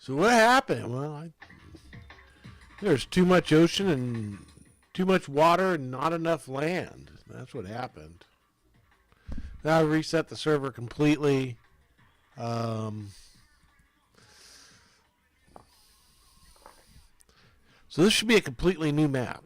So what happened? Well, there's too much ocean and too much water and not enough land. That's what happened. Now I reset the server completely. So this should be a completely new map.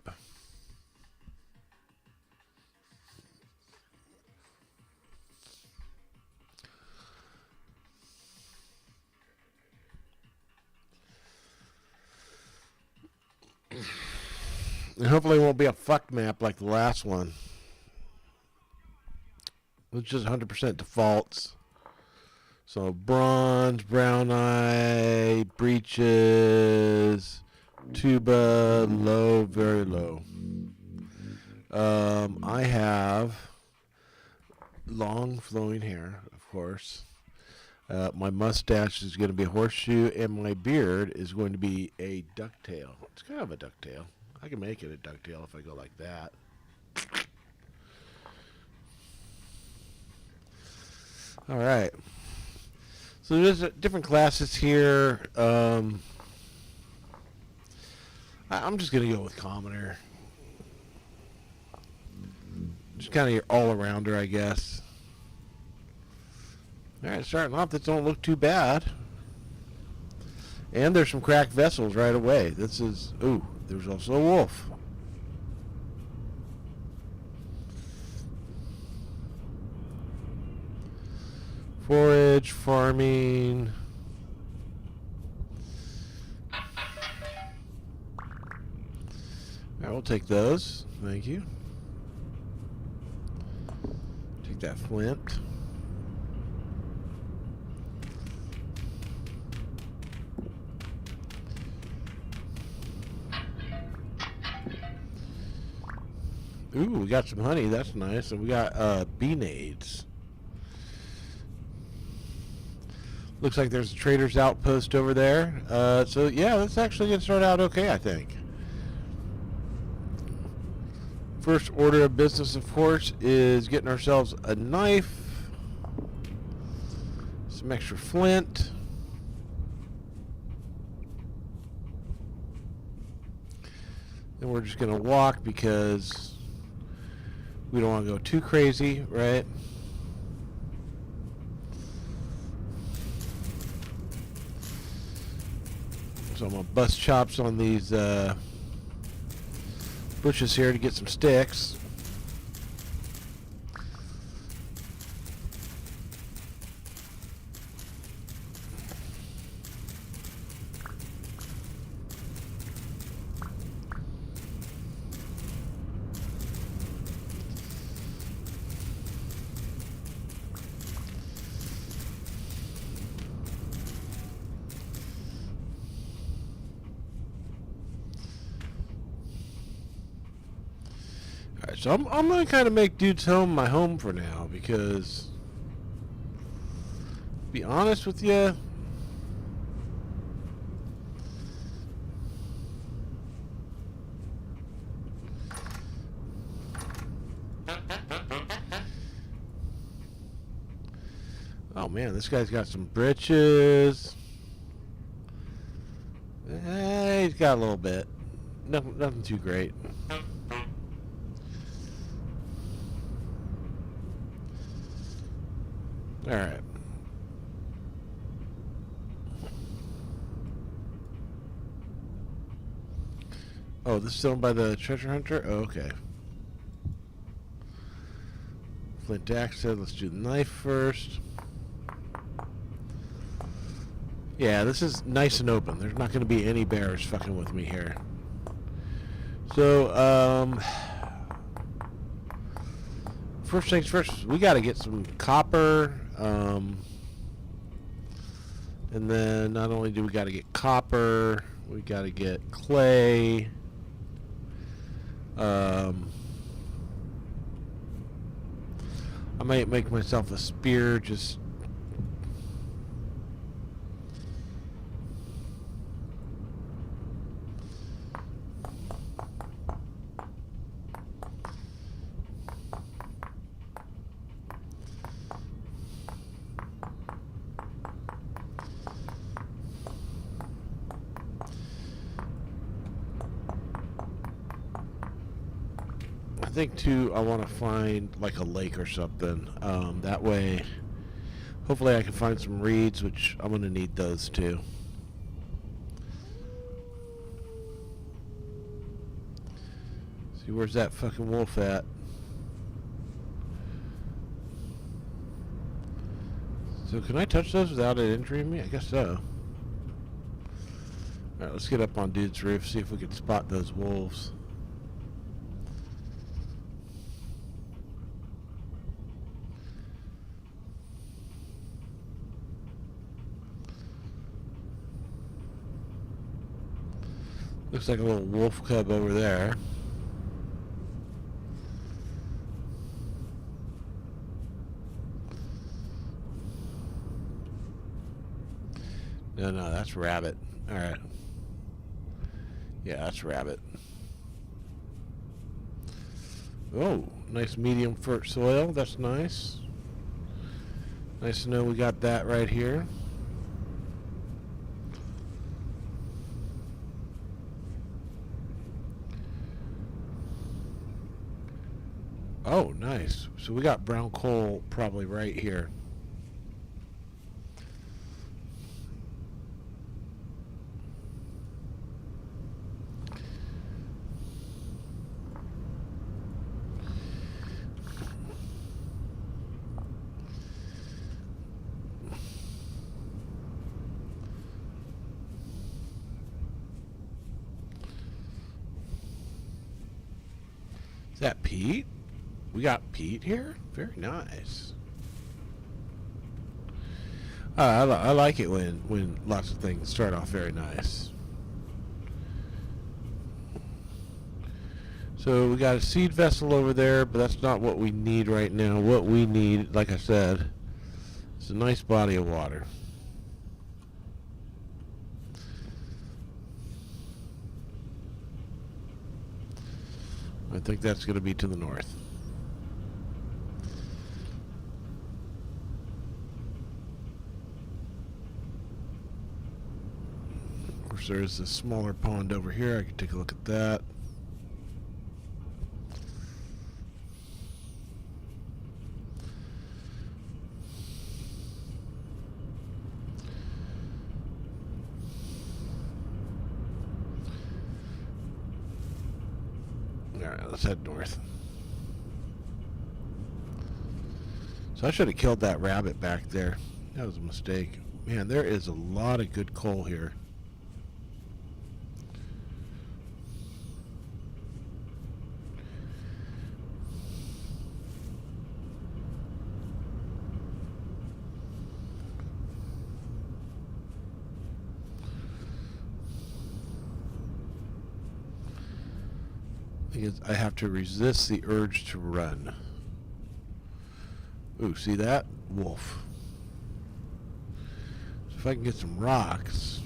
And hopefully it won't be a fucked map like the last one. It's just 100% defaults. So bronze, brown eye, breeches, tuba, low, very low. I have long flowing hair, of course. My mustache is going to be a horseshoe, and my beard is going to be a ducktail. It's kind of a ducktail. I can make it a ducktail if I go like that. All right. So there's different classes here. I'm just going to go with commoner. Just kind of your all-arounder, I guess. All right, starting off, this don't look too bad. And there's some cracked vessels right away. This is... Ooh, there's also a wolf. Forage, farming. All right, we'll take those. Thank you. Take that flint. Ooh, we got some honey. That's nice. And we got bee nades. Looks like there's a trader's outpost over there. So, yeah, that's actually going to start out okay, I think. First order of business, of course, is getting ourselves a knife. Some extra flint. And we're just going to walk because we don't want to go too crazy, right? So I'm going to bust chops on these bushes here to get some sticks. So I'm going to kind of make Dude's Home my home for now because, to be honest with you, oh man, this guy's got some britches. He's got a little bit. Nothing too great. All right. Oh, this is owned by the treasure hunter? Oh, okay. Flint axe said, let's do the knife first. Yeah, this is nice and open. There's not going to be any bears fucking with me here. So, first things first, we got to get some copper. And then not only do we got to get copper, we got to get clay. I might make myself a spear just... think too, I want to find like a lake or something. That way, hopefully I can find some reeds, which I'm going to need those too. See, where's that fucking wolf at? So can I touch those without it injuring me? I guess so. Alright, let's get up on dude's roof, see if we can spot those wolves. Looks like a little wolf cub over there. No, that's rabbit. Alright. Yeah, that's rabbit. Oh, nice medium for soil. That's nice. Nice to know we got that right here. Oh, nice. So we got brown coal probably right here. Is that peat? We got peat here? Very nice. I like it when lots of things start off very nice. So we got a seed vessel over there, but that's not what we need right now. What we need, like I said, is a nice body of water. I think that's going to be to the north. Of course, there's a smaller pond over here. I can take a look at that. Alright, let's head north. So I should have killed that rabbit back there. That was a mistake. Man, there is a lot of good coal here. I have to resist the urge to run. Ooh, see that? Wolf. So if I can get some rocks.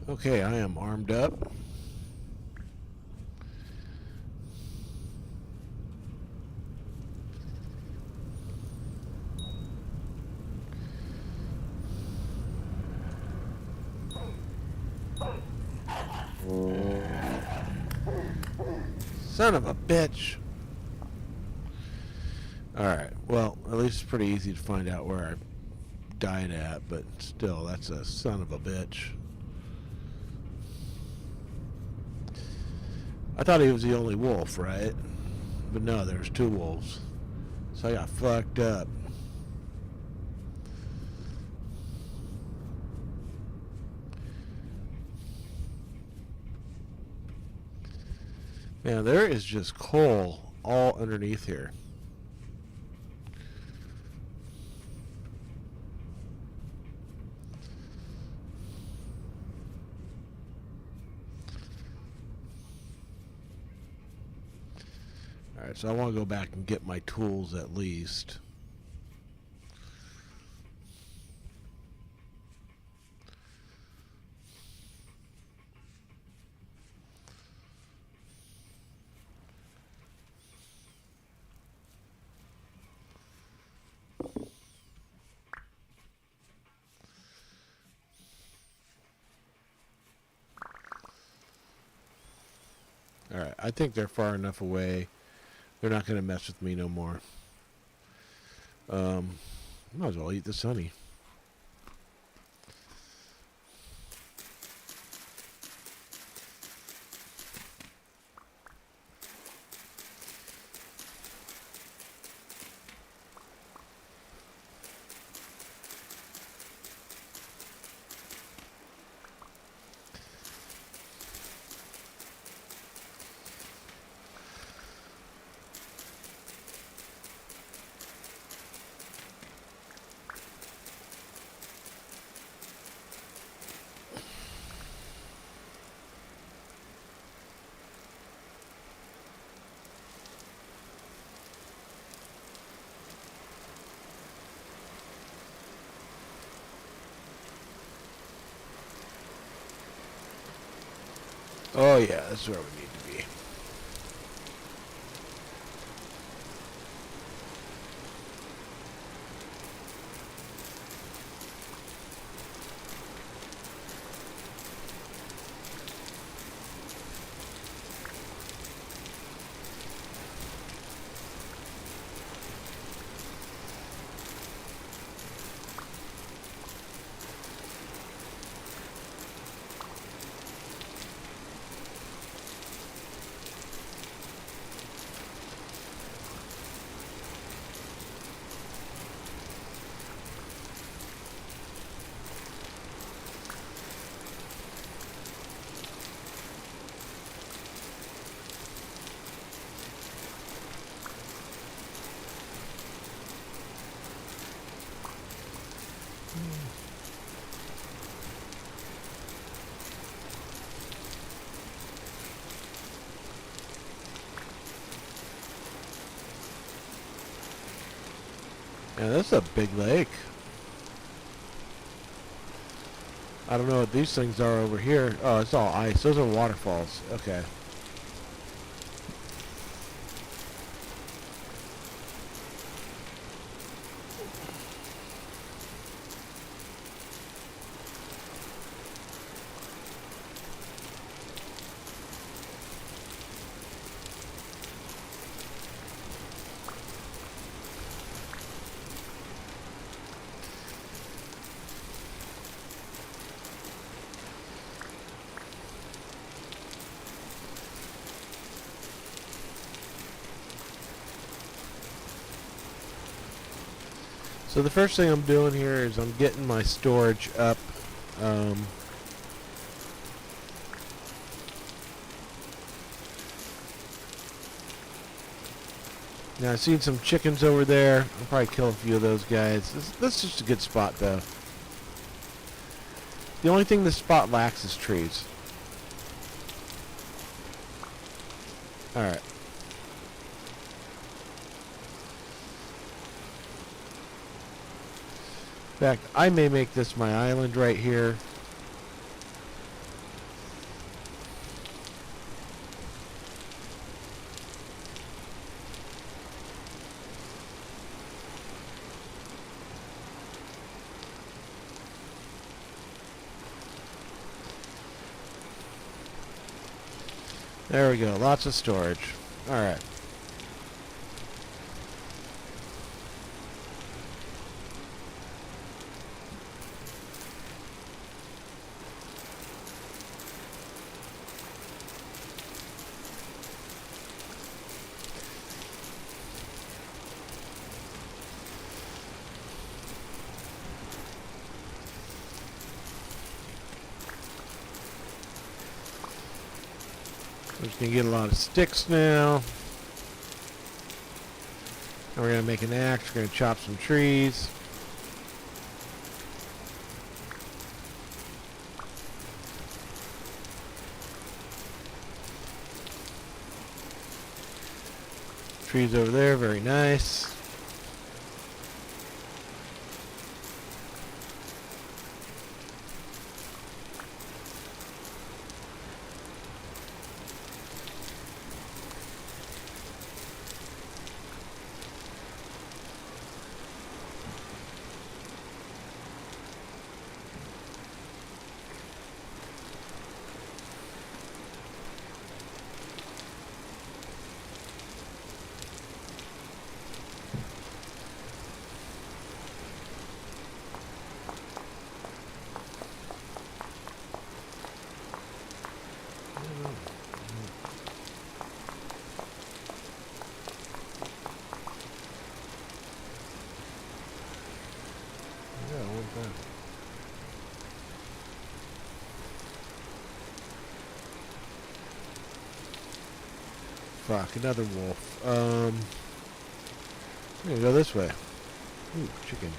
Okay, I am armed up. Son of a bitch. Alright, well, at least it's pretty easy to find out where I died at, but still, that's a son of a bitch. I thought he was the only wolf, right? But no, there's two wolves. So I got fucked up. Man, there is just coal all underneath here. Alright, so I want to go back and get my tools at least. I think they're far enough away. They're not going to mess with me no more. Might as well eat this honey. Oh yeah, that's where we need to be. Yeah, that's a big lake. I don't know what these things are over here. Oh, it's all ice. Those are waterfalls. Okay. So the first thing I'm doing here is I'm getting my storage up. Now I've seen some chickens over there. I'll probably kill a few of those guys. This is just a good spot though. The only thing this spot lacks is trees. Alright. In fact, I may make this my island right here. There we go. Lots of storage. Alright. We're just going to get a lot of sticks now. And we're going to make an axe. We're going to chop some trees. Trees over there, very nice. Fuck, another wolf. I'm gonna go this way. Ooh, chicken.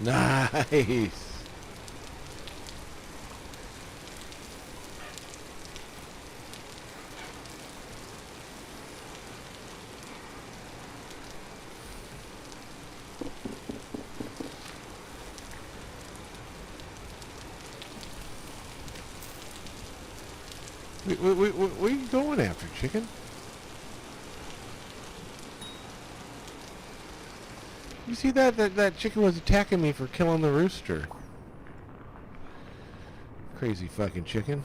Nice. What are you going after, chicken? You see that chicken was attacking me for killing the rooster. Crazy fucking chicken.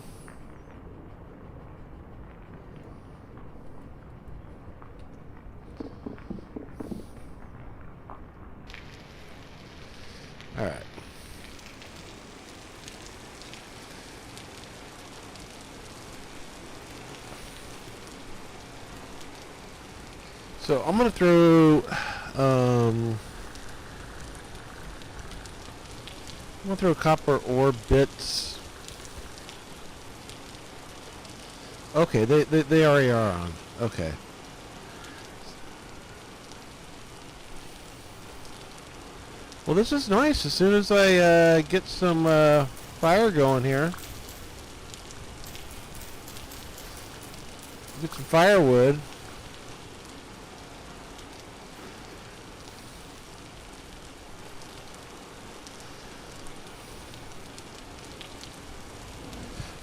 Alright. So I'm gonna throw I'm gonna throw copper ore bits. Okay, they already are on. Okay. Well, this is nice. As soon as I get some fire going here, get some firewood.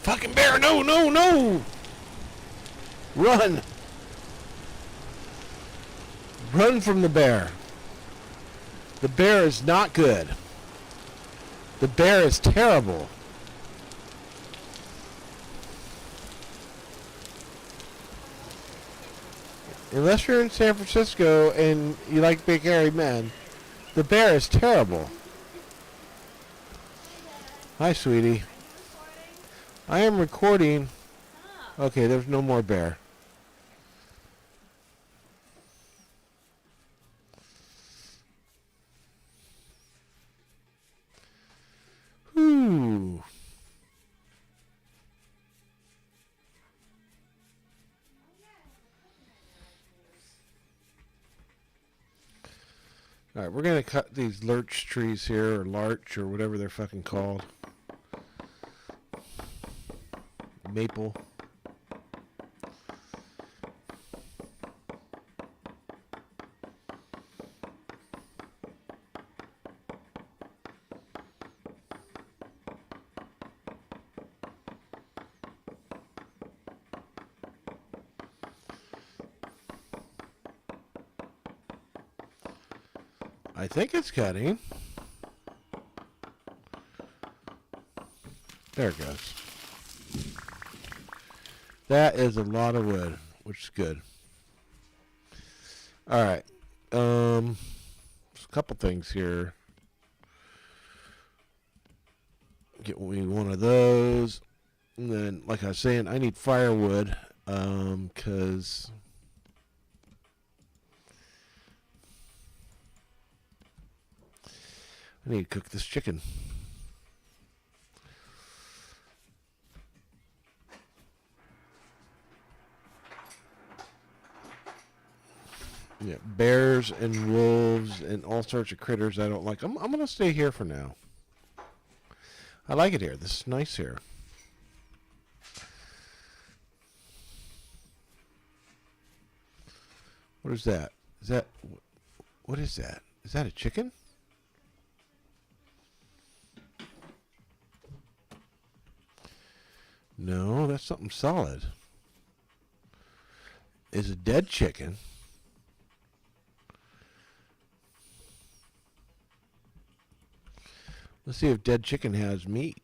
Fucking bear! No, no, no! Run! Run from the bear. The bear is not good. The bear is terrible. Unless you're in San Francisco and you like big hairy men, the bear is terrible. Hi, sweetie. I am recording. Okay, there's no more bear. Whew. All right, we're going to cut these lurch trees here, or larch, or whatever they're fucking called. Maple. I think it's cutting. There it goes. That is a lot of wood, which is good. All right. There's a couple things here. Get me one of those. And then, like I was saying, I need firewood. Because I need to cook this chicken. Yeah, bears and wolves and all sorts of critters I don't like. I'm going to stay here for now. I like it here. This is nice here. What is that? What is that? Is that a chicken? No, that's something solid. It's a dead chicken. Let's see if dead chicken has meat.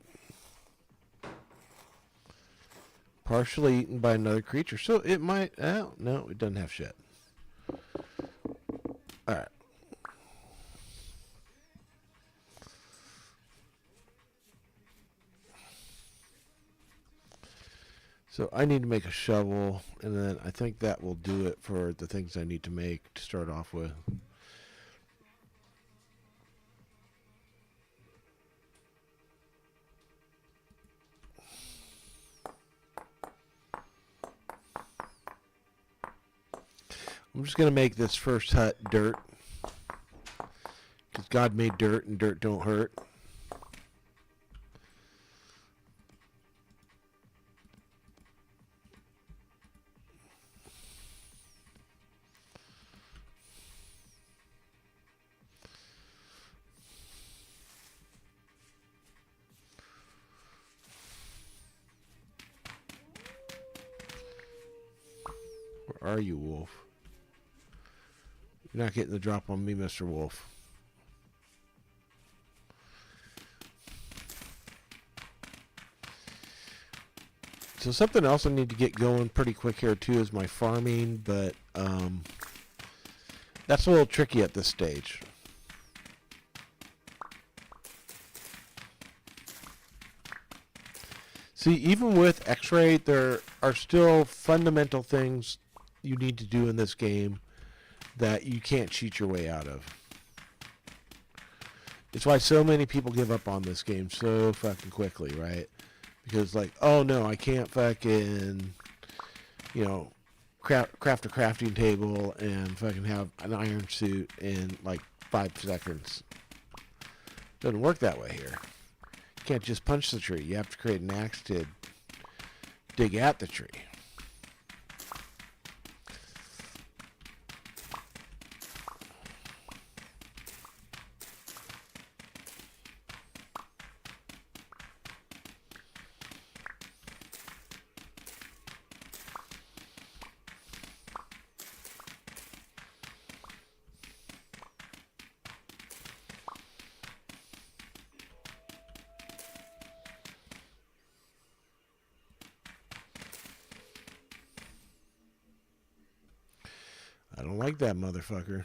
Partially eaten by another creature. So it might... Oh, no, it doesn't have shit. Alright. So I need to make a shovel, and then I think that will do it for the things I need to make to start off with. I'm just going to make this first hut dirt. Because God made dirt and dirt don't hurt. Where are you, Wolf? You're not getting the drop on me, Mr. Wolf. So something else I need to get going pretty quick here too is my farming, but that's a little tricky at this stage. See, even with X-Ray, there are still fundamental things you need to do in this game that you can't cheat your way out of. It's why so many people give up on this game so fucking quickly, right? Because like, oh no, I can't fucking, you know, craft a crafting table and fucking have an iron suit in like 5 seconds. Doesn't work that way here. You can't just punch the tree. You have to create an axe to dig at the tree. I don't like that motherfucker.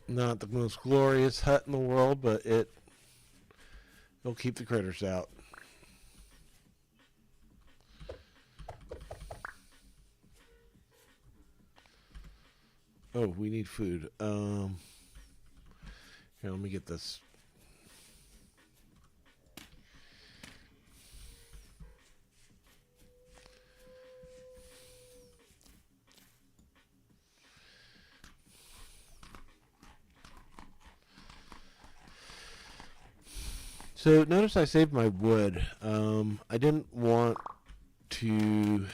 Not the most glorious hut in the world, but it'll keep the critters out. Oh, we need food. Here, let me get this. So notice I saved my wood. I didn't want to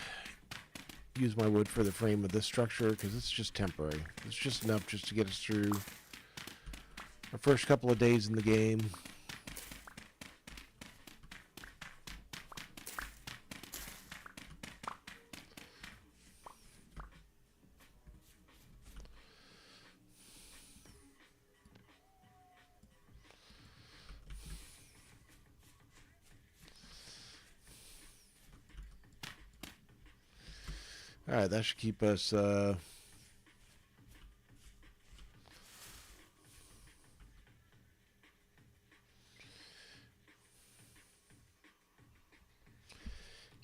use my wood for the frame of this structure because it's just temporary. It's just enough just to get us through our first couple of days in the game. Alright, that should keep us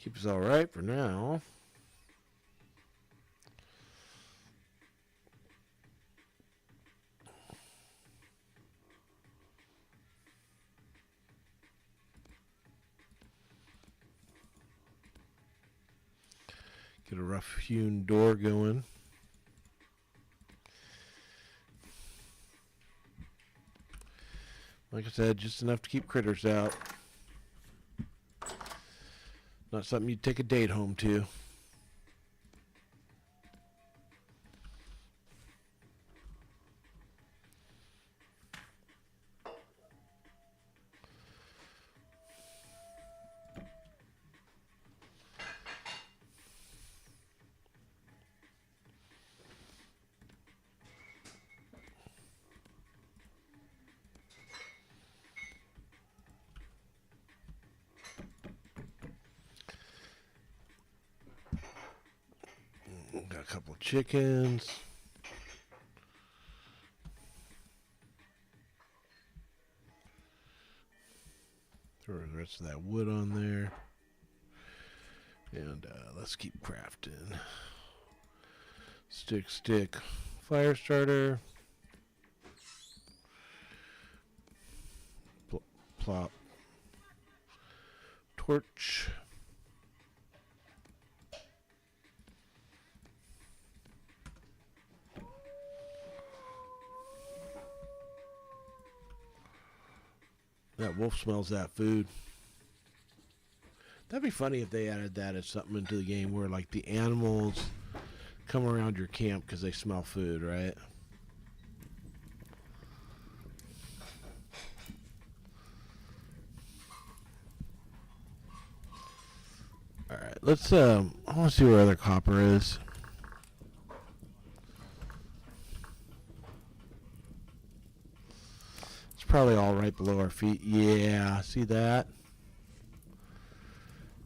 Keep us all right for now. Get a rough hewn door going. Like I said, just enough to keep critters out. Not something you'd take a date home to. Got a couple of chickens. Throw the rest of that wood on there. And let's keep crafting. Stick, fire starter. Plop. Torch. That wolf smells that food. That'd be funny if they added that as something into the game where, like, the animals come around your camp because they smell food, right? Alright, let's, I want to see where other copper is. It's probably all right below our feet. Yeah, see that?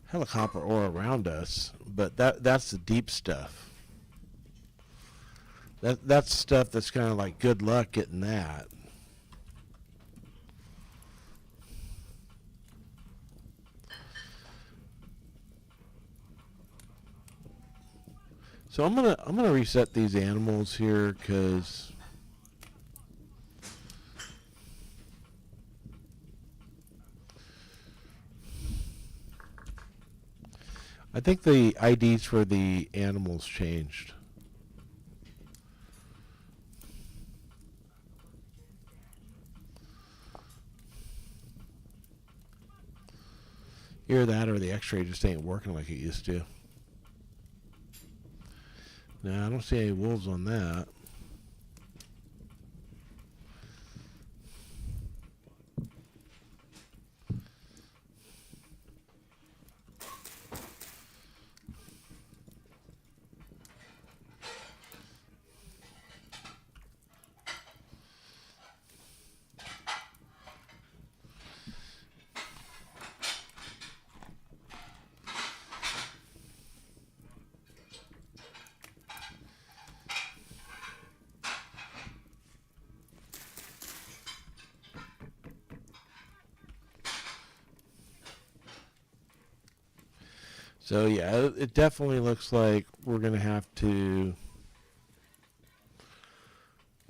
Helicopter ore around us, but that's the deep stuff. That's stuff that's kind of like good luck getting that. So I'm gonna reset these animals here because I think the IDs for the animals changed. Either that or the x-ray just ain't working like it used to. No, I don't see any wolves on that. So yeah, it definitely looks like we're going to have to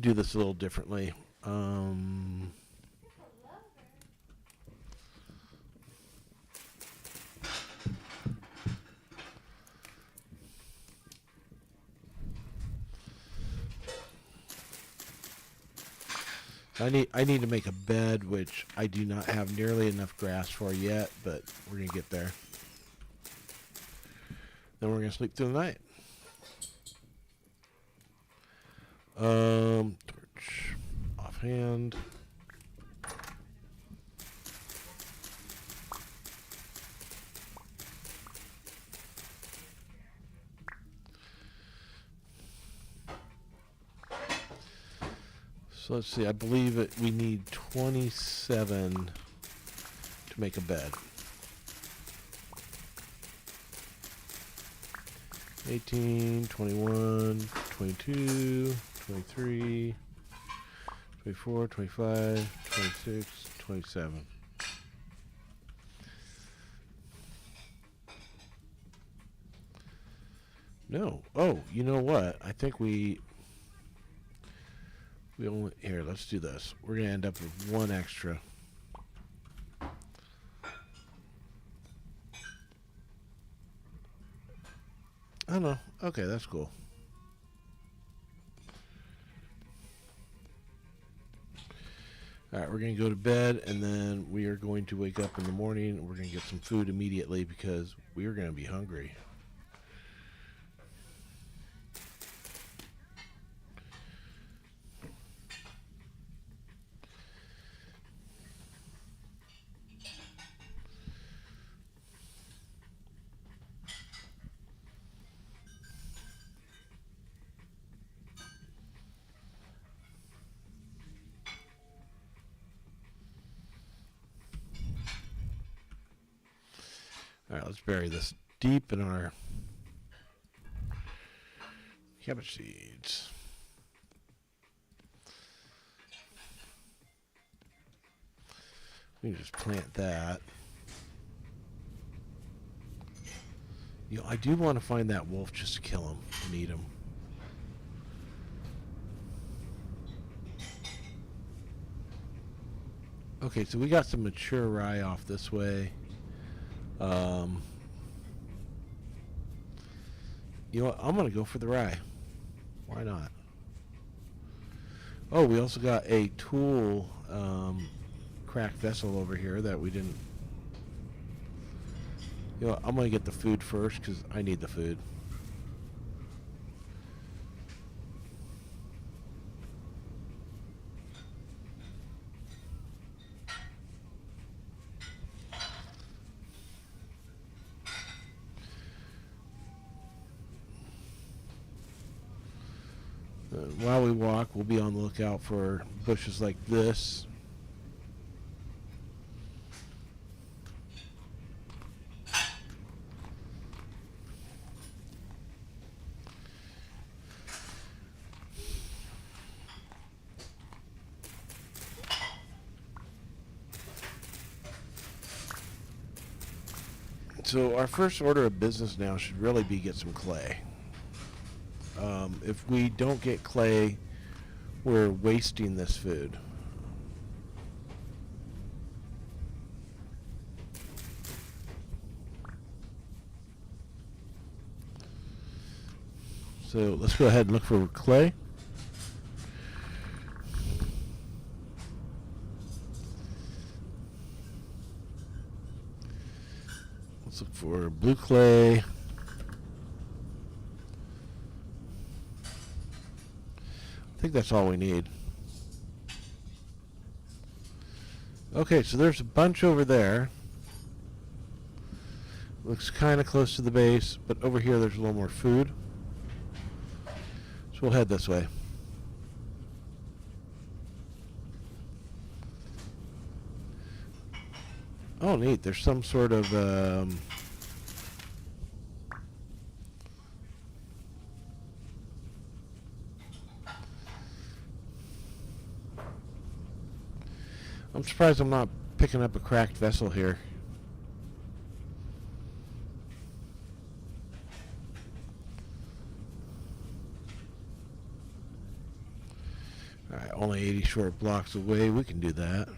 do this a little differently. I need to make a bed, which I do not have nearly enough grass for yet, but we're going to get there. Then we're going to sleep through the night. Torch offhand. So let's see, I believe we need 27 to make a bed. 18, 21, 22, 23, 24, 25, 26, 27. No. Oh, you know what? I think we only here. Let's do this. We're gonna end up with one extra. I don't know. Okay, that's cool. All right, we're going to go to bed, and then we are going to wake up in the morning, and we're going to get some food immediately because we are going to be hungry. All right, let's bury this deep in our cabbage seeds. We can just plant that. You know, I do want to find that wolf just to kill him and eat him. Okay, so we got some mature rye off this way. You know what? I'm going to go for the rye. Why not? Oh, we also got a tool cracked vessel over here that we didn't. You know what? I'm going to get the food first because I need the food. While we walk, we'll be on the lookout for bushes like this. So our first order of business now should really be get some clay. If we don't get clay, we're wasting this food. So let's go ahead and look for clay. Let's look for blue clay. I think that's all we need. Okay, so there's a bunch over there. Looks kind of close to the base, but over here there's a little more food. So we'll head this way. Oh, neat. There's some sort of I'm surprised I'm not picking up a cracked vessel here. Alright, only 80 short blocks away. We can do that.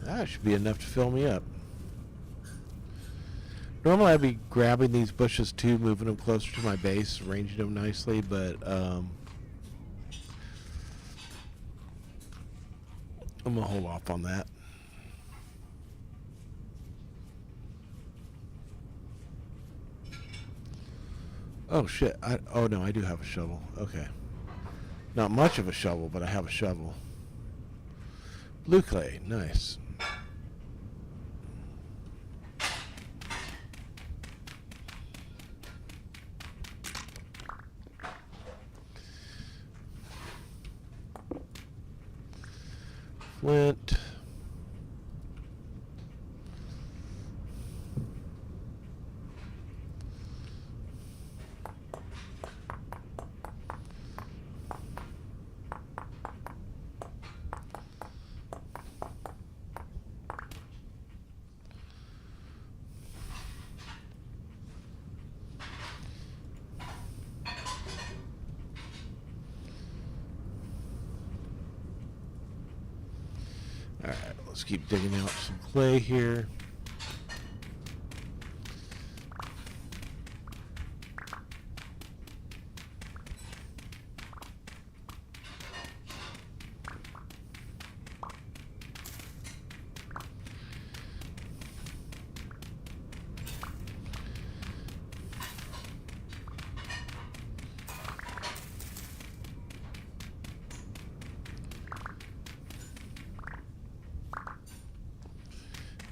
That should be enough to fill me up. Normally I'd be grabbing these bushes too, moving them closer to my base, arranging them nicely, but I'm going to hold off on that. Oh shit, oh no, I do have a shovel. Okay. Not much of a shovel, but I have a shovel. Blue clay, nice. Flint. Alright, let's keep digging out some clay here.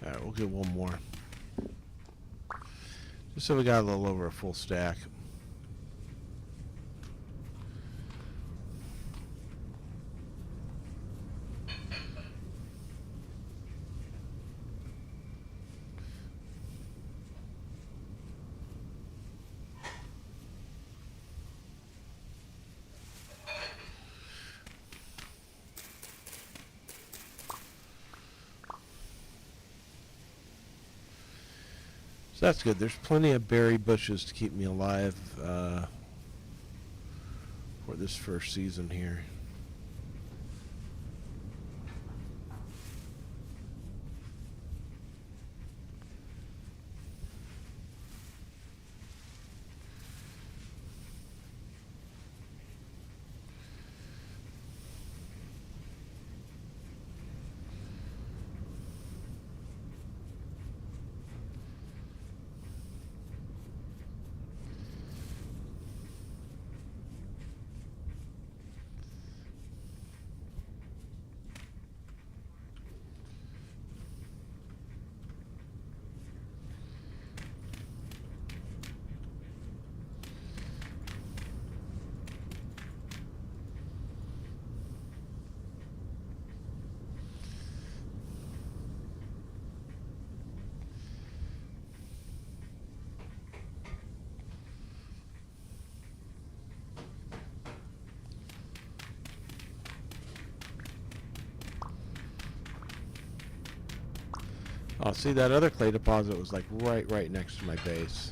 Alright, we'll get one more. Just so we got a little over a full stack. So that's good. There's plenty of berry bushes to keep me alive for this first season here. Oh, see, that other clay deposit was like right next to my base.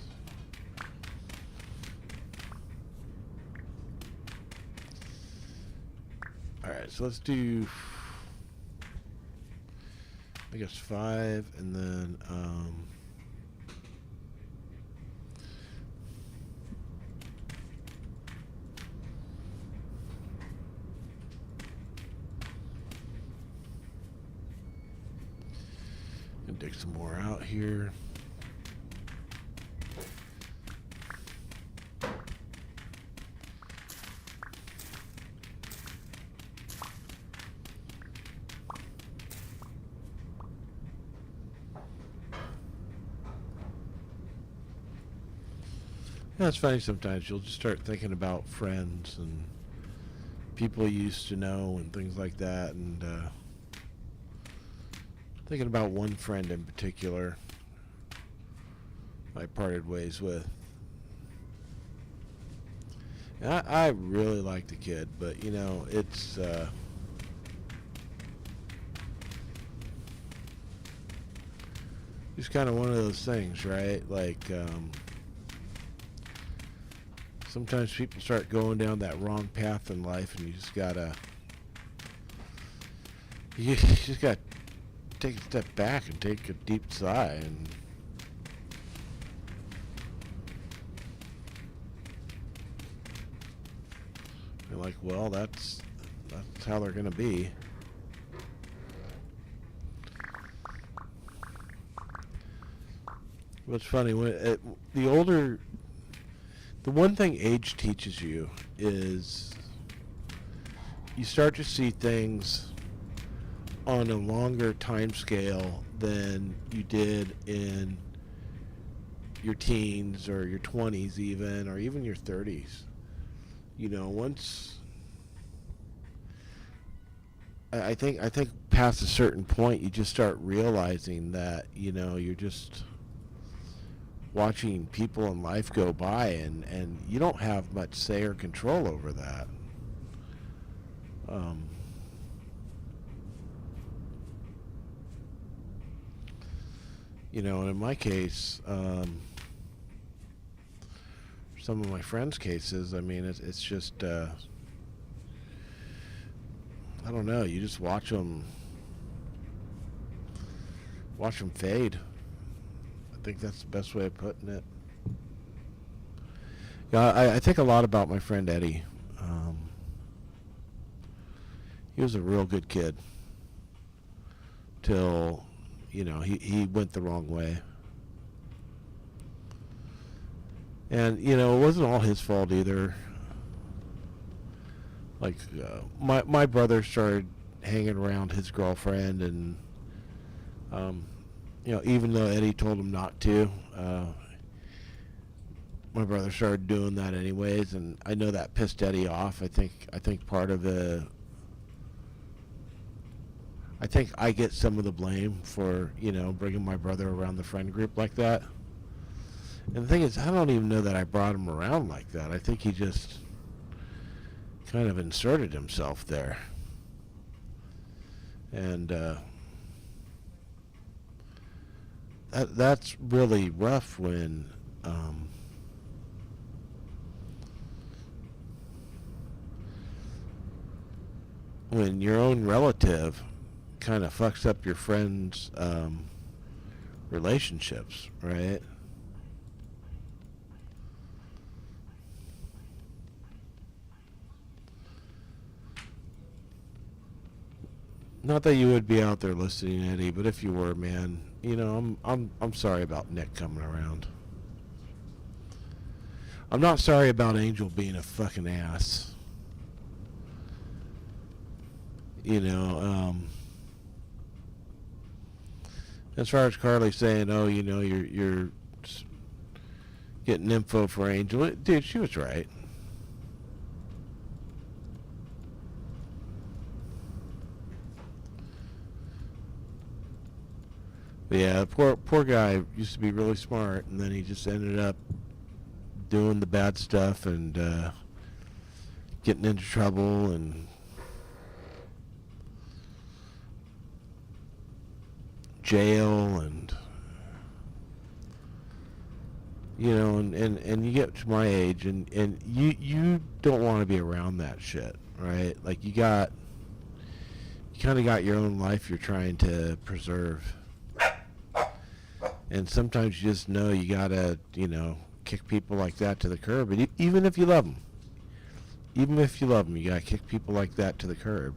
Alright, so let's do, I guess 5, and then, and dig some more out here. Yeah, it's funny sometimes you'll just start thinking about friends and people you used to know and things like that, and thinking about one friend in particular I parted ways with. And I really like the kid, but you know, it's just kind of one of those things, right? Like, sometimes people start going down that wrong path in life, and you just gotta take a step back and take a deep sigh, and you're like, well, that's how they're gonna be. What's funny when the one thing age teaches you is you start to see things on a longer time scale than you did in your teens or your 20s even, or even your 30s. You know, once I think past a certain point you just start realizing that, you know, you're just watching people in life go by, and you don't have much say or control over that. Um, you know, and in my case, some of my friends' cases, I mean, it's just, I don't know, you just watch them watch them fade. I think that's the best way of putting it. Yeah, I think a lot about my friend Eddie. He was a real good kid till, he went the wrong way. And, it wasn't all his fault either. Like, my brother started hanging around his girlfriend, and, even though Eddie told him not to, my brother started doing that anyways, and I know that pissed Eddie off. I think part of the I think I get some of the blame for, bringing my brother around the friend group like that. And the thing is, I don't even know that I brought him around like that. I think he just kind of inserted himself there. And that's really rough when your own relative kind of fucks up your friends' relationships, right? Not that you would be out there listening, Eddie, but if you were, man, I'm sorry about Nick coming around. I'm not sorry about Angel being a fucking ass. You know, as far as Carly saying, "Oh, you're getting info for Angel," dude, she was right. But yeah, poor guy used to be really smart, and then he just ended up doing the bad stuff and getting into trouble and jail, and and you get to my age, and you don't want to be around that shit, right? Like you kind of got your own life you're trying to preserve, and sometimes you just know you gotta kick people like that to the curb. And even if you love them, you gotta kick people like that to the curb.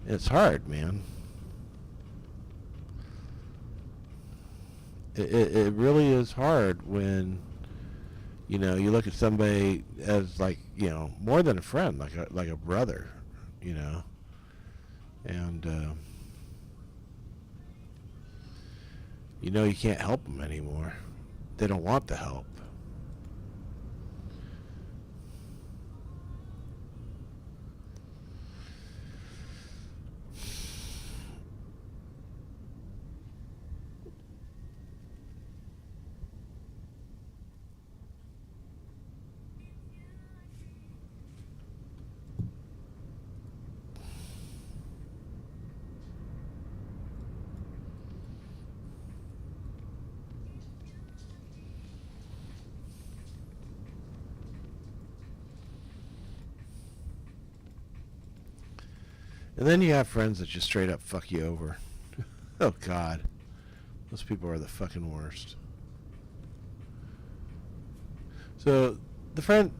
And it's hard, man. It really is hard when you look at somebody as like more than a friend, like a brother, you know, and you can't help them anymore. They don't want the help. And then you have friends that just straight up fuck you over. Oh God, those people are the fucking worst. So the friend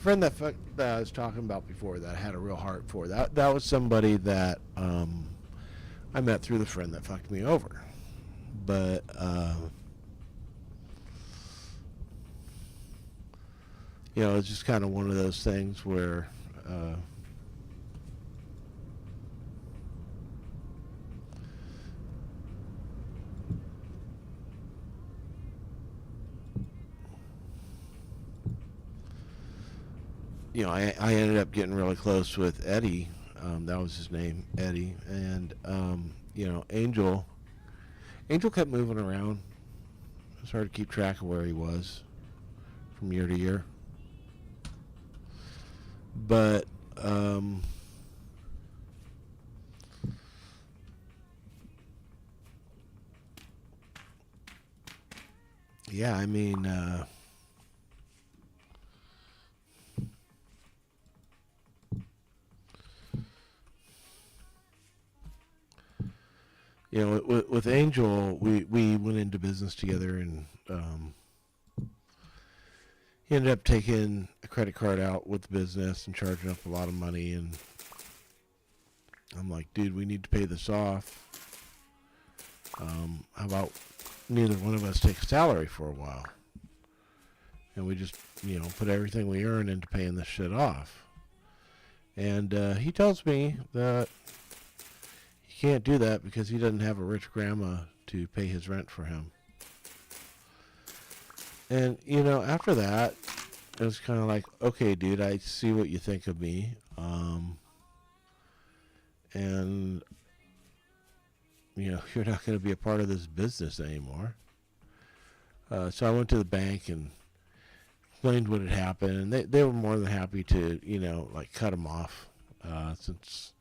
that I was talking about before that I had a real heart for, that was somebody that I met through the friend that fucked me over. But it's just kind of one of those things where I ended up getting really close with Eddie. That was his name, Eddie. And, Angel kept moving around. It's hard to keep track of where he was from year to year. But, yeah, I mean, with Angel, we went into business together, and he ended up taking a credit card out with the business and charging up a lot of money. And I'm like, dude, we need to pay this off. How about neither one of us take a salary for a while? And we just, put everything we earn into paying this shit off. And he tells me that he can't do that because he doesn't have a rich grandma to pay his rent for him. And, after that, it was kind of like, okay, dude, I see what you think of me. And, you're not going to be a part of this business anymore. So I went to the bank and explained what had happened. And they were more than happy to, cut him off since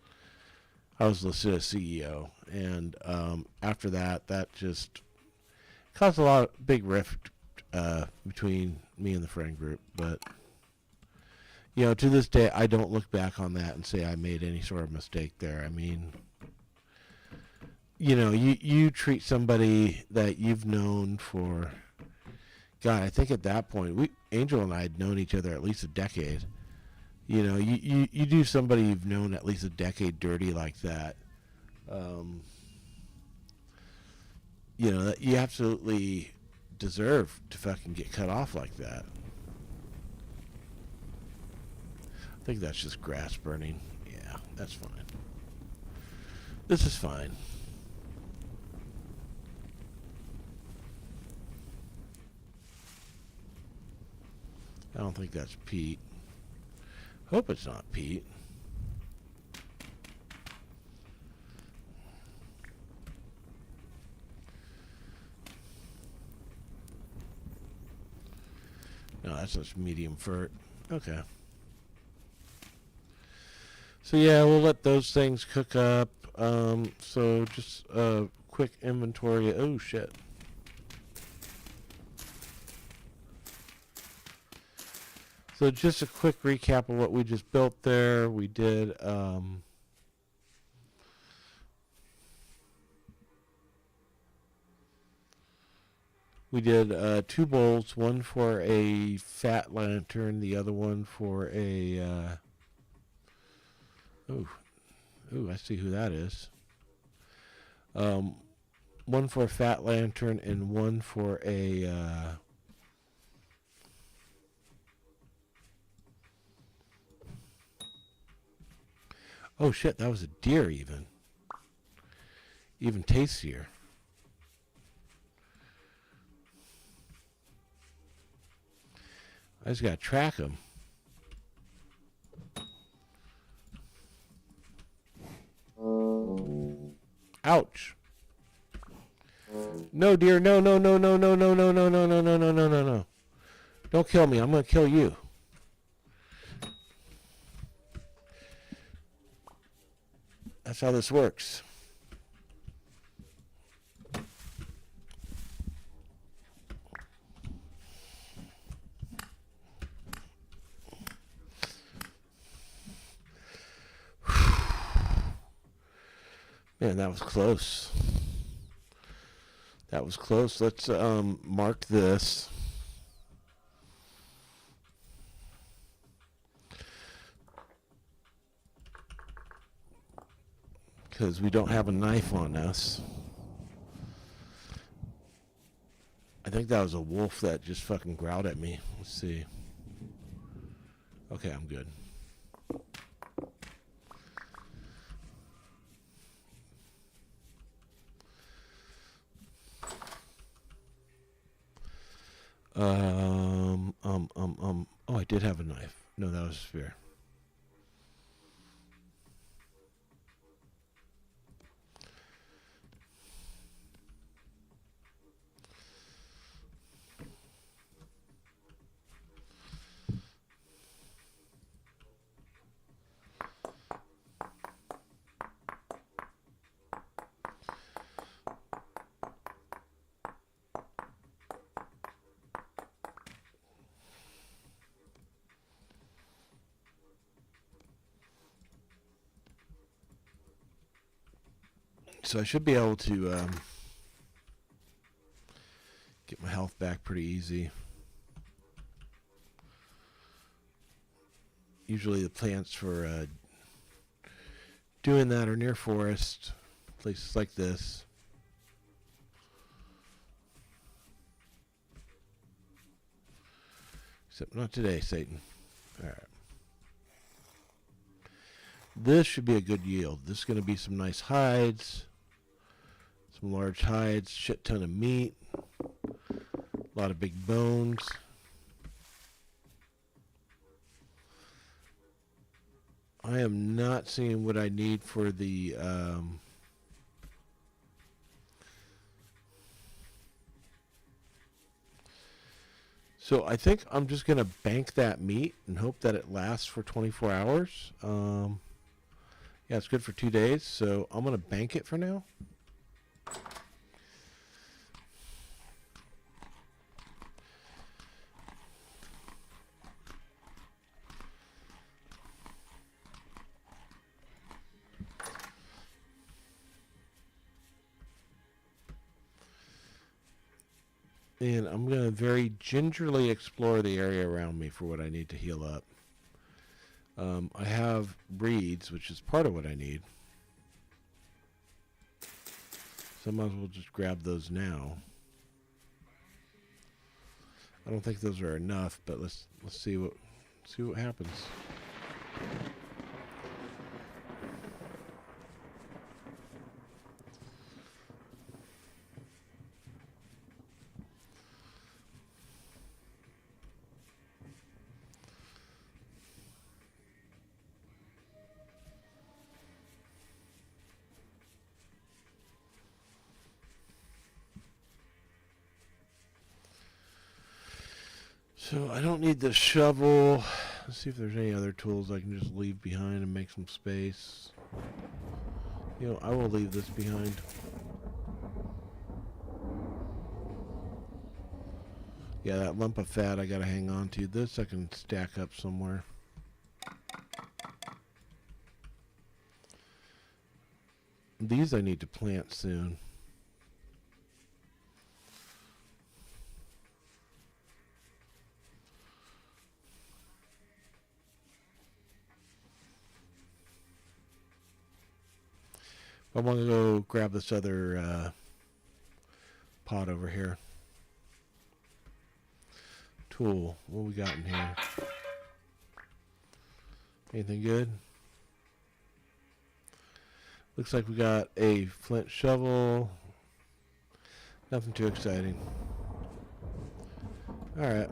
I was listed as CEO. And after that, that just caused a big rift between me and the friend group. But, to this day, I don't look back on that and say I made any sort of mistake there. I mean, you treat somebody that you've known for, God, I think at that point, Angel and I had known each other at least a decade. You do somebody you've known at least a decade dirty like that. That you absolutely deserve to fucking get cut off like that. I think that's just grass burning. Yeah, that's fine. This is fine. I don't think that's Pete. Hope it's not Pete. No, that's just medium furt. Okay. So yeah, we'll let those things cook up. So just a quick inventory. Oh shit. So just a quick recap of what we just built there. We did two bowls, one for a fat lantern, the other one for a I see who that is. One for a fat lantern and one for a oh shit, that was a deer even tastier. I just gotta track him. Ouch. No, dear. No, no, no, no, no, no, no, no, no, no, no, no, no, no, no. Don't kill me. I'm gonna kill you. That's how this works. Man, that was close. That was close. Let's mark this. Because we don't have a knife on us. I think that was a wolf that just fucking growled at me. Let's see. Okay, I'm good. Oh, I did have a knife. No, that was a spear. So I should be able to get my health back pretty easy. Usually the plants for doing that are near forest, places like this. Except not today, Satan. Alright. This should be a good yield. This is going to be some nice hides. Some large hides, shit ton of meat. A lot of big bones. I am not seeing what I need for the so I think I'm just going to bank that meat and hope that it lasts for 24 hours. Yeah, it's good for 2 days, so I'm going to bank it for now. And I'm going to very gingerly explore the area around me for what I need to heal up. I have reeds, which is part of what I need. So I might as well just grab those now. I don't think those are enough, but let's see what happens. So I don't need the shovel. Let's see if there's any other tools I can just leave behind and make some space. You know, I will leave this behind. Yeah, that lump of fat I gotta hang on to. This I can stack up somewhere. These I need to plant soon. I want to go grab this other pot over here. Tool. What we got in here? Anything good? Looks like we got a flint shovel. Nothing too exciting. Alright.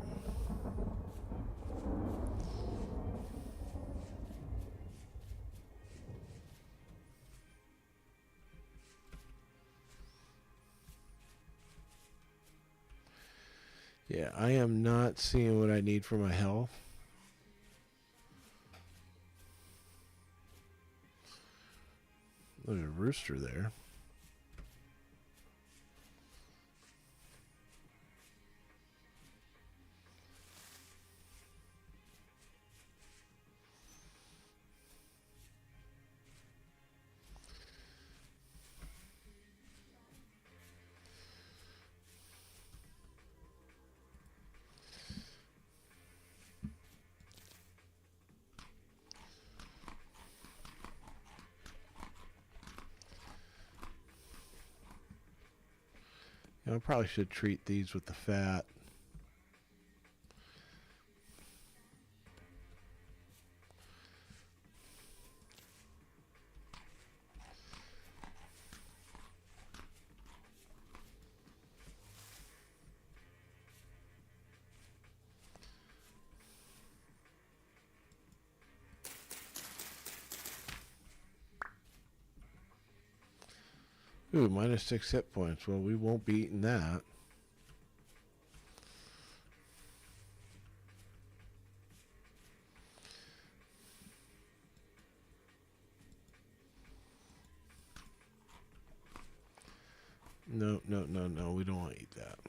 Yeah, I am not seeing what I need for my health. There's a rooster there. I probably should treat these with the fat. Ooh, minus 6 hit points. Well, we won't be eating that. No, no, no, no. We don't want to eat that.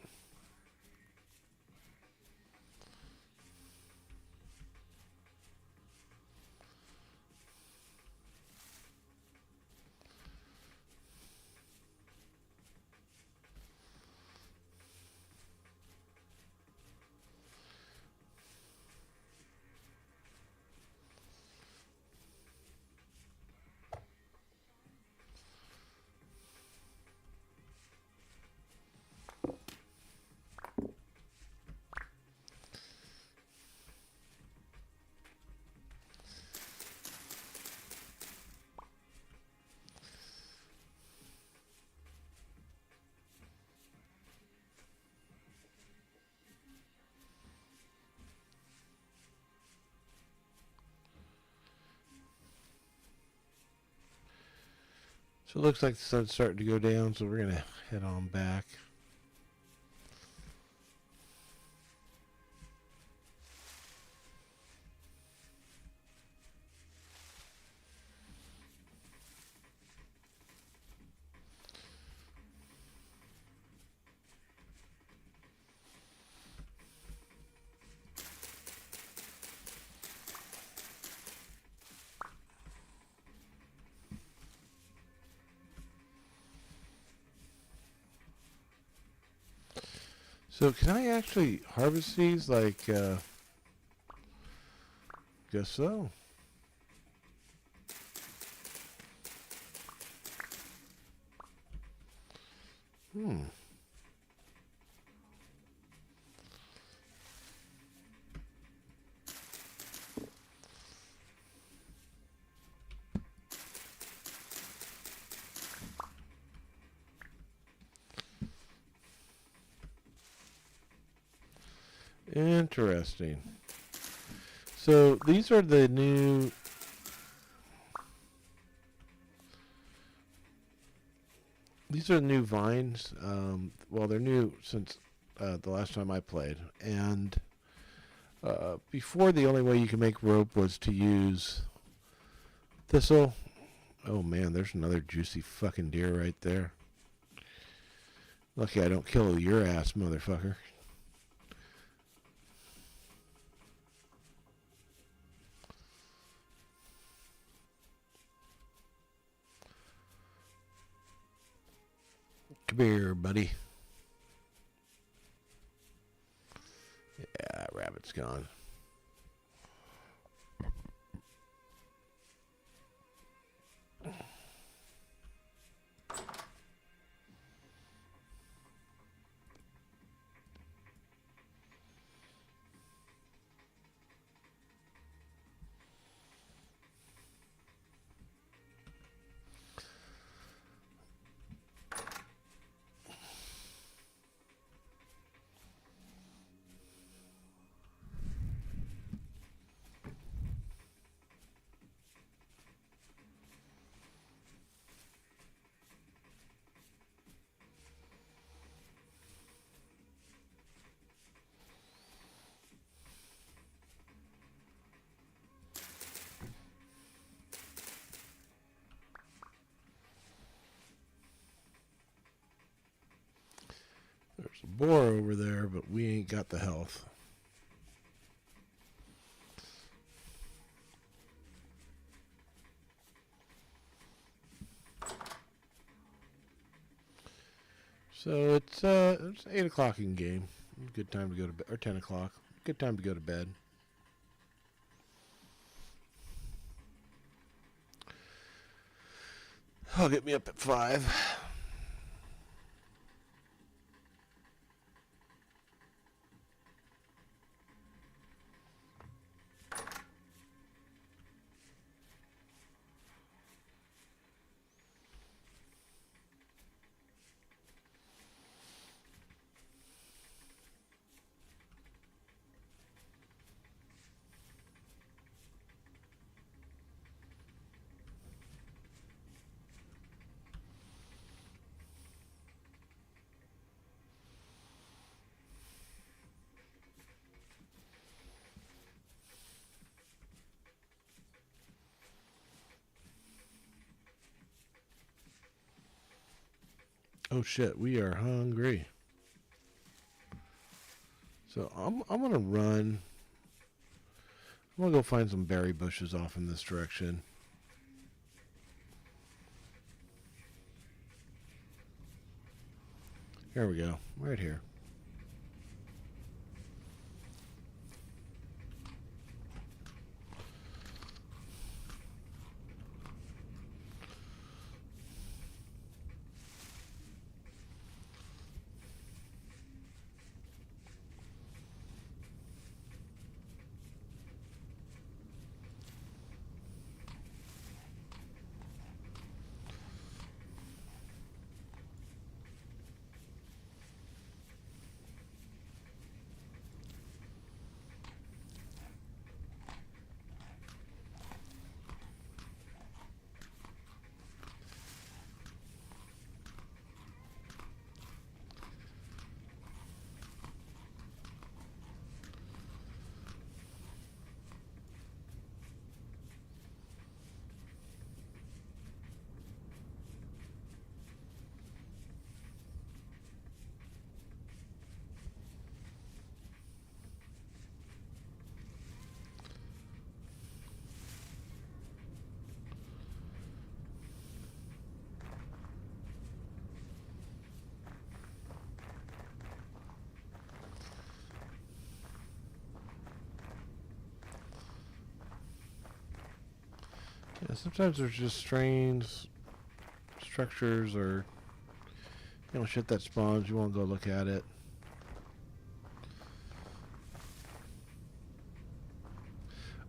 So it looks like the sun's starting to go down, so we're going to head on back. So can I actually harvest these? Like, guess so. Hmm. Interesting. So these are the new. These are new vines. Well, they're new since the last time I played. And before, the only way you could make rope was to use thistle. Oh man, there's another juicy fucking deer right there. Lucky I don't kill your ass, motherfucker. Come here, buddy. Yeah, that rabbit's gone. There's a boar over there, but we ain't got the health. So it's 8 o'clock in game. Good time to go to bed, or 10 o'clock. Good time to go to bed. I'll get me up at 5. Oh shit, we are hungry. So I'm gonna run. I'm gonna go find some berry bushes off in this direction. Here we go, right here. Sometimes there's just strange structures or shit that spawns. You want to go look at it.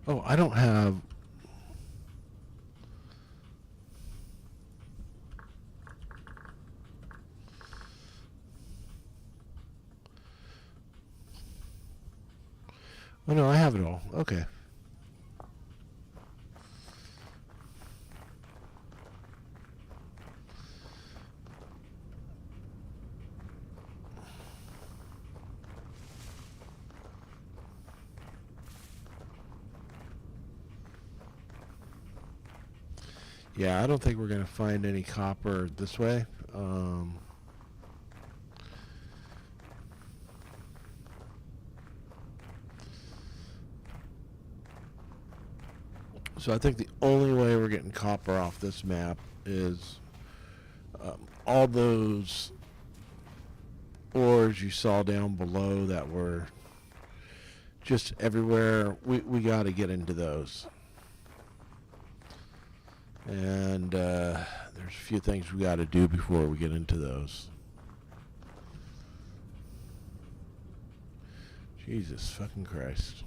Oh, I don't have. Oh no, I have it all. Okay. Yeah, I don't think we're gonna find any copper this way. So I think the only way we're getting copper off this map is all those ores you saw down below that were just everywhere. We got to get into those. And there's a few things we got to do before we get into those. Jesus fucking Christ.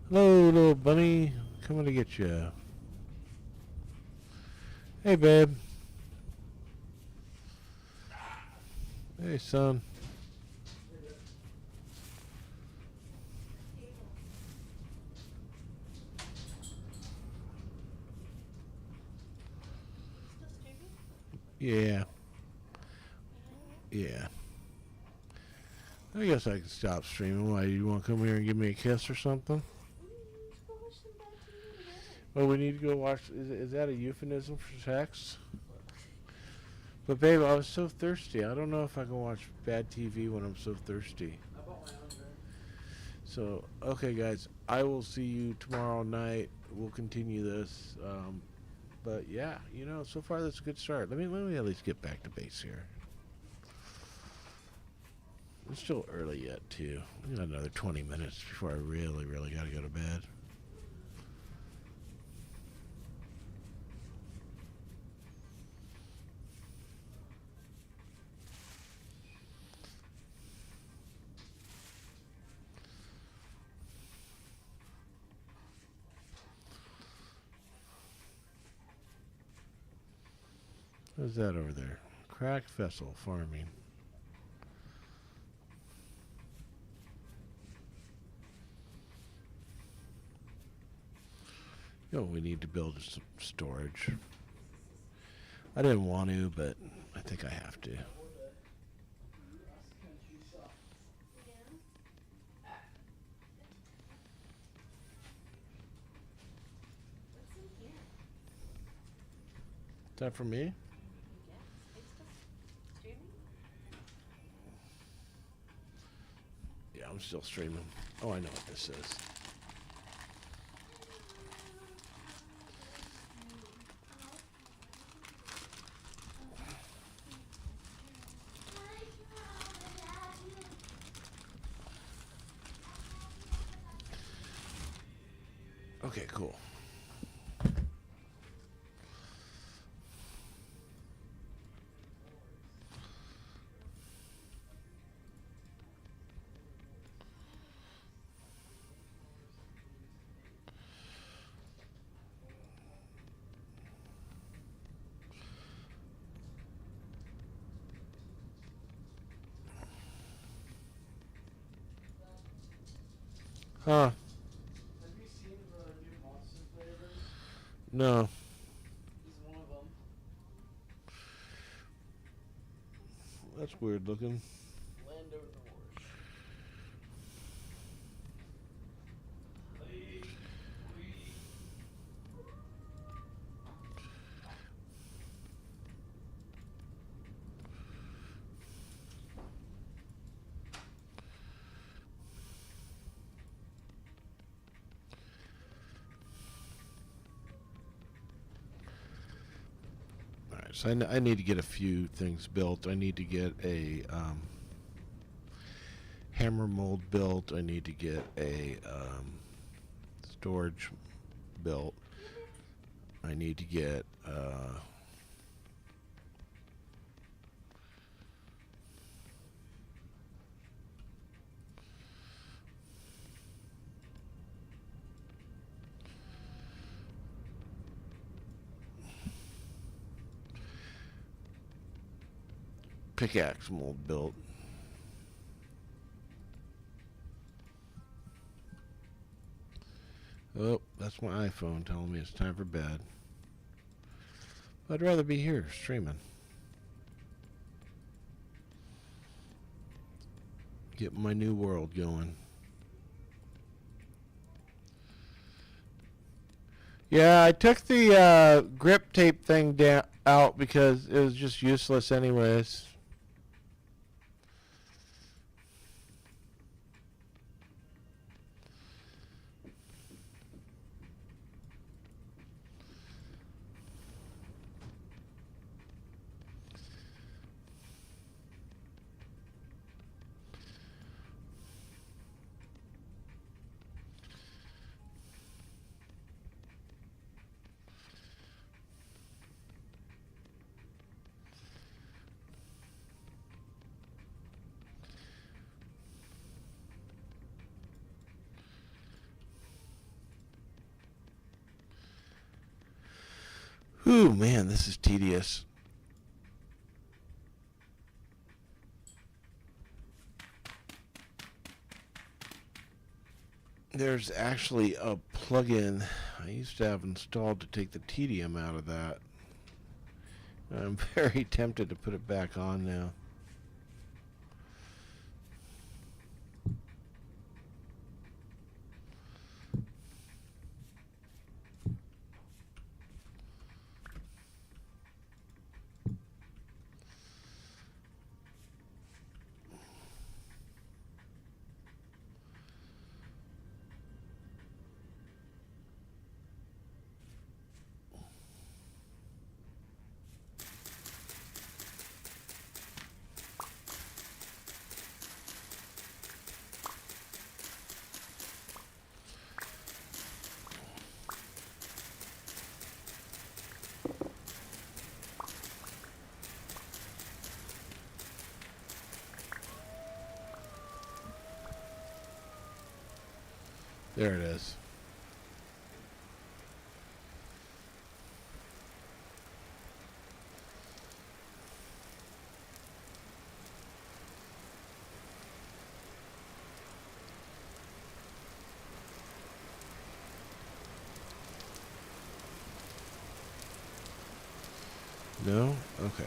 Hello, little bunny. Coming to get you. Hey, babe. Hey, son. Yeah. Yeah. I guess I can stop streaming. Why, you want to come here and give me a kiss or something? Well, we need to go watch. Is that a euphemism for sex? But babe, I was so thirsty. I don't know if I can watch bad TV when I'm so thirsty. I bought my own drink. So, okay, guys, I will see you tomorrow night. We'll continue this. But yeah, so far that's a good start. Let me at least get back to base here. It's still early yet, too. We got another 20 minutes before I really got to go to bed. What's that over there? Crack vessel farming. We need to build some storage. I didn't want to, but I think I have to. Is that for me? Yeah, I'm still streaming. Oh, I know what this is. Okay, cool. Huh. Have you seen the new monster flavors? No. He's one of them. That's weird looking. Lando Norris. Alright, so I need to get a few things built. I need to get a hammer mold built. I need to get a storage built. I need to get pickaxe mold built. Oh, that's my iPhone telling me it's time for bed. I'd rather be here streaming. Get my new world going. Yeah, I took the grip tape thing out because it was just useless anyways. Ooh, man, this is tedious. There's actually a plugin I used to have installed to take the tedium out of that. I'm very tempted to put it back on now. There it is. No? Okay.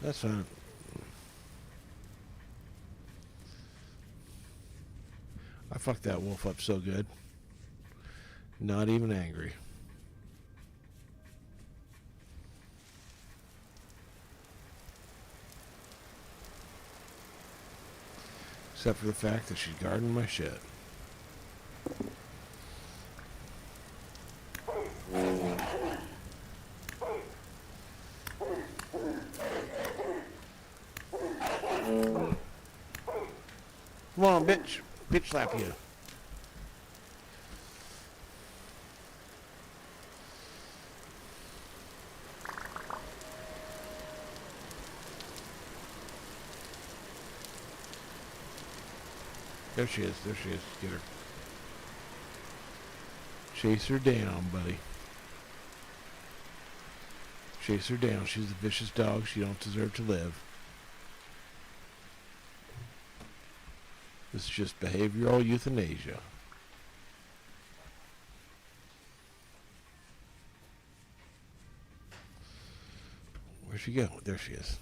That's fine. I fucked that wolf up so good. Not even angry. Except for the fact that she's guarding my shit. Come on, bitch. Bitch slap you. There she is. There she is. Get her. Chase her down, buddy. Chase her down. She's a vicious dog. She don't deserve to live. This is just behavioral euthanasia. Where'd she go? There she is.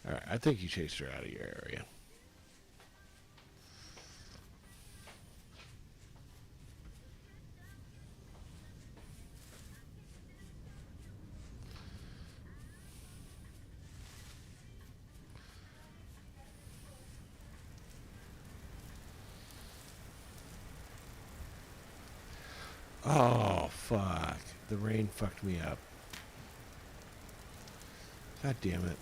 Alright, I think you chased her out of your area. Oh, fuck. The rain fucked me up. God damn it.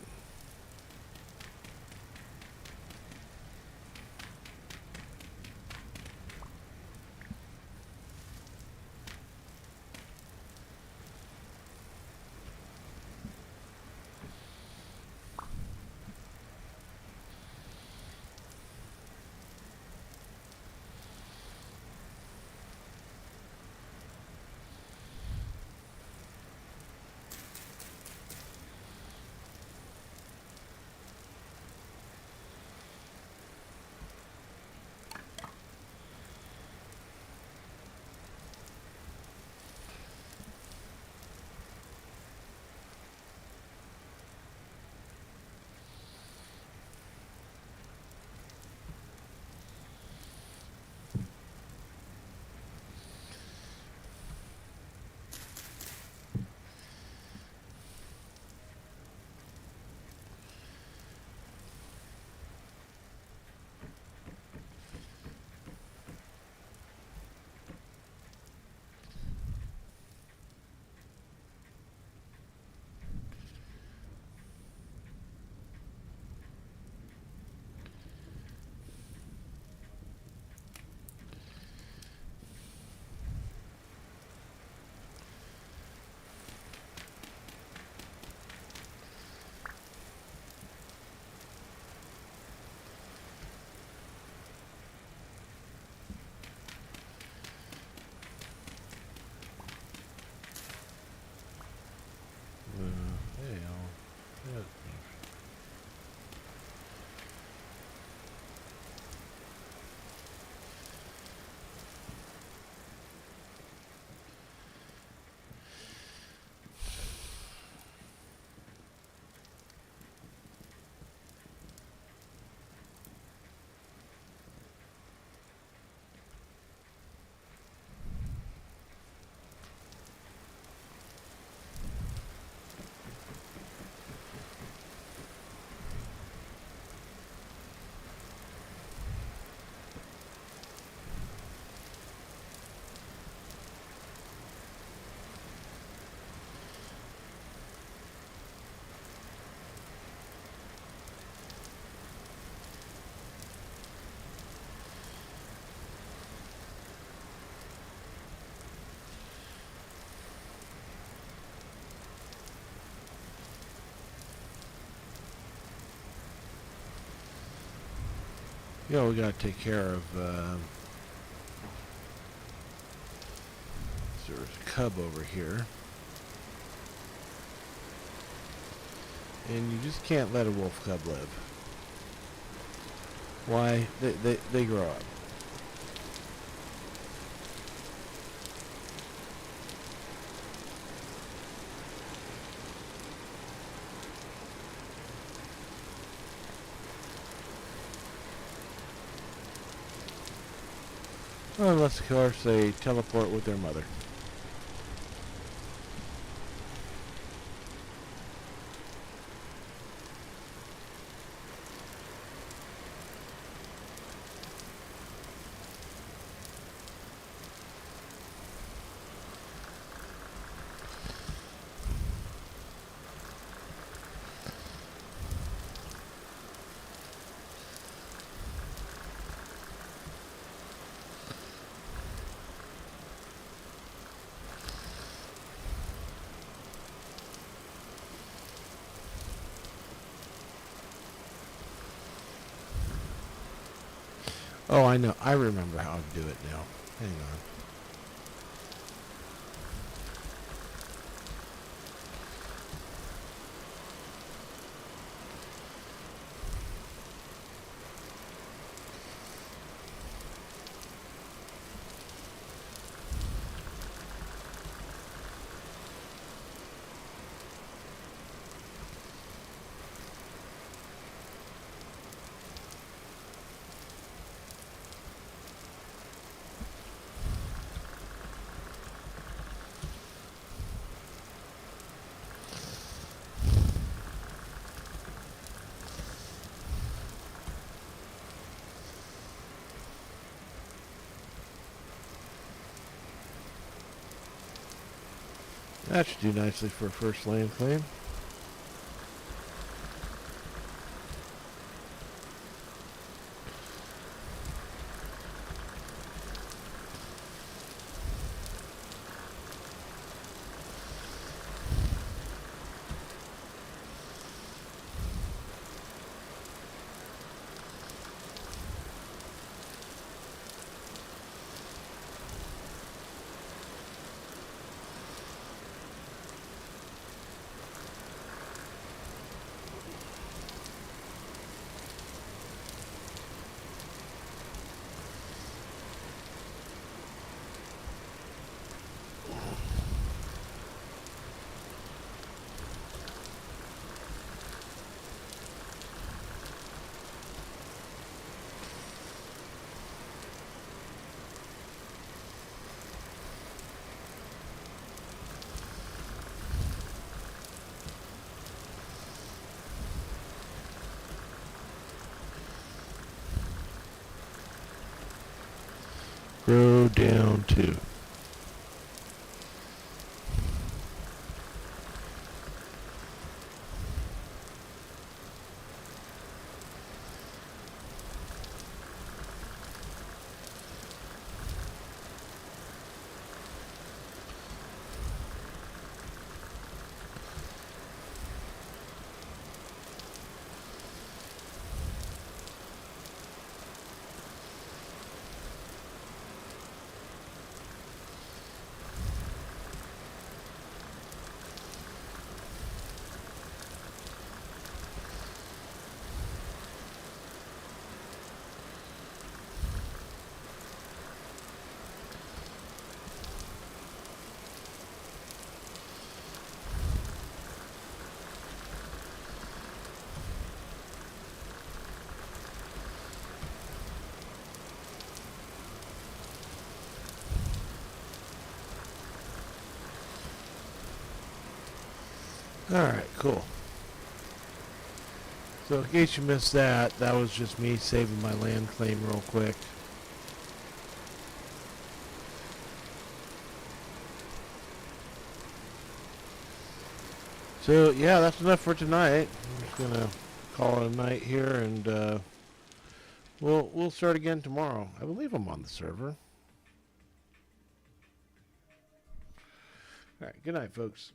Hey, yeah. Yeah, we gotta take care of, there's a cub over here. And you just can't let a wolf cub live. Why? They grow up. Well, unless, of course, they teleport with their mother. Oh, I know. I remember how to do it now. Hang on. That should do nicely for a first land claim. Grow down to. Alright, cool. So in case you missed that, that was just me saving my land claim real quick. So yeah, that's enough for tonight. I'm just gonna call it a night here, and we'll start again tomorrow. I believe I'm on the server. All right, good night, folks.